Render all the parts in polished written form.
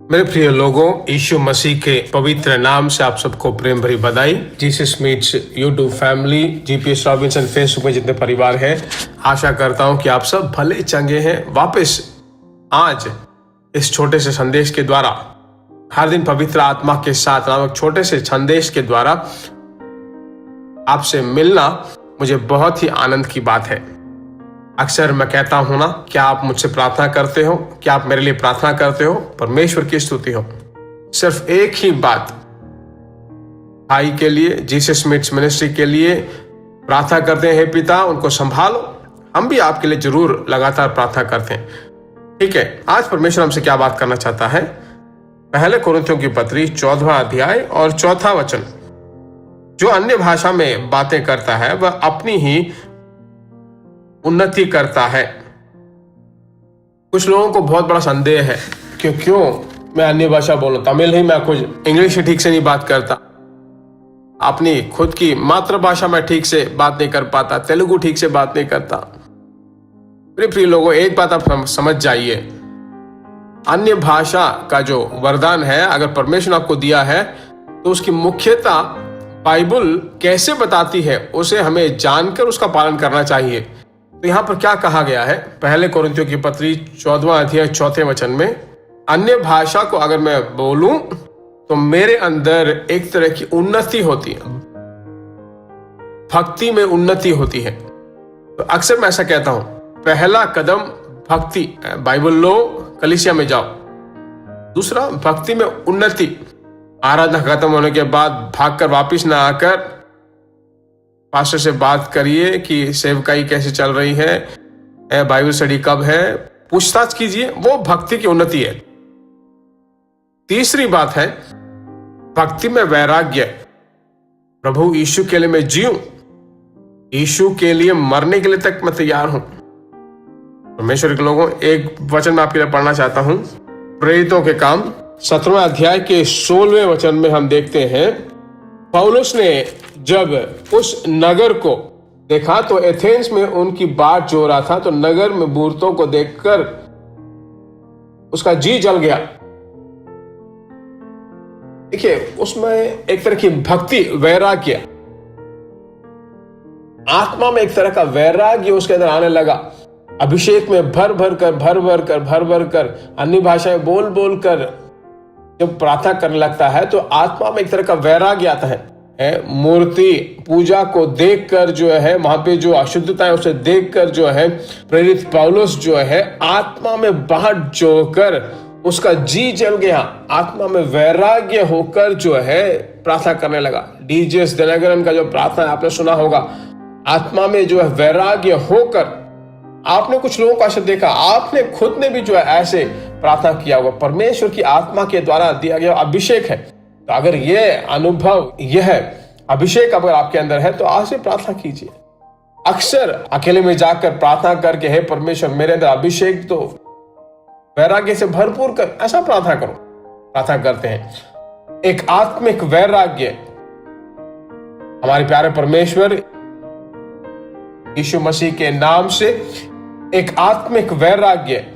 मेरे प्रिय लोगों, यीशु मसीह के पवित्र नाम से आप सबको प्रेम भरी बधाई। Jesus meets YouTube family, GPS Robinson Facebook में जितने परिवार हैं, आशा करता हूं कि आप सब भले चंगे हैं। वापस आज इस छोटे से संदेश के द्वारा, हर दिन पवित्र आत्मा के साथ नामक छोटे से संदेश के द्वारा आपसे मिलना मुझे बहुत ही आनंद की बात है। अक्सर मैं कहता हूं ना, क्या आप मुझसे प्रार्थना करते हो? क्या आप मेरे लिए प्रार्थना करते हो? परमेश्वर की स्तुति हो। सिर्फ एक ही बात, भाई के लिए, जीसस मीट्स मिनिस्ट्री के लिए प्रार्थना करते हैं, हे पिता उनको संभालो। हम भी आपके लिए जरूर लगातार प्रार्थना करते हैं। ठीक है, आज परमेश्वर हमसे क्या बात करना चाहता है? पहले कुरिन्थियों की पत्री 14वां अध्याय और 4वां वचन। जो अन्य भाषा में बातें करता है वह अपनी ही उन्नति करता है। कुछ लोगों को बहुत बड़ा संदेह है कि क्यों मैं अन्य भाषा बोलूं, तमिल ही मैं कुछ इंग्लिश ठीक से नहीं बात करता, अपनी खुद की मातृभाषा में ठीक से बात नहीं कर पाता, तेलुगु ठीक से बात नहीं करता। मेरे प्रिय लोगों, एक बात आप समझ जाइए, अन्य भाषा का जो वरदान है, अगर परमेश्वर आपको दिया है तो उसकी मुख्यता बाइबल कैसे बताती है उसे हमें जानकर उसका पालन करना चाहिए। तो यहां पर क्या कहा गया है? पहले कुरिन्थियों की पत्री 14वां अध्याय 4वें वचन में, अन्य भाषा को अगर मैं बोलूं तो मेरे अंदर एक तरह की उन्नति होती है, भक्ति में उन्नति होती है। तो अक्सर मैं ऐसा कहता हूं, पहला कदम भक्ति, बाइबल लो, कलीसिया में जाओ। दूसरा, भक्ति में उन्नति। आराधना खत्म होने के बाद भागकर वापिस ना आकर पास्टर से बात करिए कि सेवकाई कैसे चल रही है, बाइबल स्टडी कब है, पूछताछ कीजिए, वो भक्ति की उन्नति है। तीसरी बात है भक्ति में वैराग्य। प्रभु यीशु के लिए मैं जीऊं, यीशु के लिए मरने के लिए तक मैं तैयार हूं। परमेश्वर के लोगों, एक वचन मैं आपके लिए पढ़ना चाहता हूं। प्रेरितों के काम 17वां अध्याय के 16वें वचन में हम देखते हैं, पौलुस ने जब उस नगर को देखा तो एथेंस में उनकी बाट जो रहा था, तो नगर में मूर्तों को देखकर उसका जी जल गया। देखिए, उसमें एक तरह की भक्ति, वैराग्य, आत्मा में एक तरह का वैराग्य उसके अंदर आने लगा। अभिषेक में भर भर कर अन्य भाषाएं बोल बोल कर जब प्रार्थना करने लगता है तो आत्मा में एक तरह का वैराग्य आता है। मूर्ति पूजा को देखकर जो है, वहां पे जो अशुद्धता है उसे देखकर जो है, प्रेरित पौलुस जो है आत्मा में बाट जोकर उसका जी जल गया। आत्मा में वैराग्य होकर जो है प्रार्थना करने लगा। डीजेस दिनकरन का जो प्रार्थना आपने सुना होगा, आत्मा में जो है वैराग्य होकर। आपने कुछ लोगों को ऐसे देखा, आपने खुद ने भी जो है ऐसे प्रार्थना किया होगा। परमेश्वर की आत्मा के द्वारा दिया गया अभिषेक है। तो अगर यह अनुभव, यह अभिषेक अगर आपके अंदर है तो आज से प्रार्थना कीजिए। अक्सर अकेले में जाकर प्रार्थना करके, हे परमेश्वर मेरे अंदर अभिषेक तो वैराग्य से भरपूर कर, ऐसा प्रार्थना करो। प्रार्थना करते हैं एक आत्मिक वैराग्य। हमारे प्यारे परमेश्वर यीशु मसीह के नाम से एक आत्मिक वैराग्य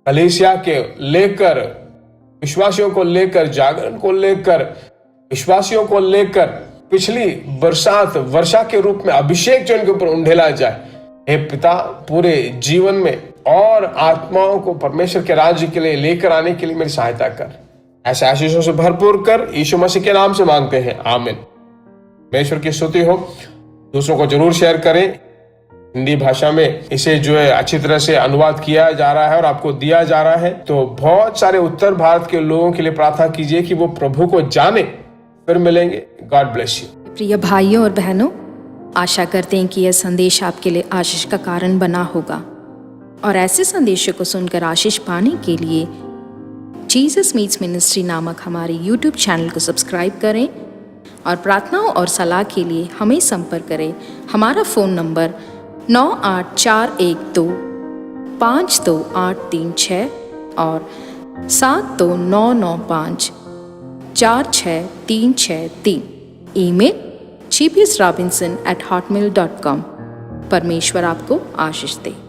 कलीसिया के लेकर, विश्वासियों को लेकर, जागरण को लेकर, विश्वासियों को लेकर पिछली बरसात वर्षा के रूप में अभिषेक जो इनके ऊपर उंडेला जाए। हे पिता, पूरे जीवन में और आत्माओं को परमेश्वर के राज्य के लिए लेकर आने के लिए मेरी सहायता कर। ऐसे आशीषों से भरपूर कर, यीशु मसीह के नाम से मांगते हैं, आमीन। परमेश्वर की स्तुति हो। दूसरों को जरूर शेयर करें। हिंदी भाषा में इसे जो है अच्छी तरह से अनुवाद किया जा रहा है और आपको दिया जा रहा है। तो बहुत सारे उत्तर भारत के लोगों के लिए प्रार्थना कीजिए कि वो प्रभु को जाने। फिर मिलेंगे। God bless you. प्रिय भाइयों और बहनों, आशा करते हैं कि यह संदेश आपके लिए आशीष का कारण बना होगा। और ऐसे संदेशों को सुनकर आशीष पाने के लिए जीसस मीट्स मिनिस्ट्री नामक हमारे यूट्यूब चैनल को सब्सक्राइब करें और प्रार्थनाओं और सलाह के लिए हमें संपर्क करें। हमारा फ़ोन नंबर 9841252836 और 7299546363। Email gpsrobinson@hotmail.com। परमेश्वर आपको आशीष दे।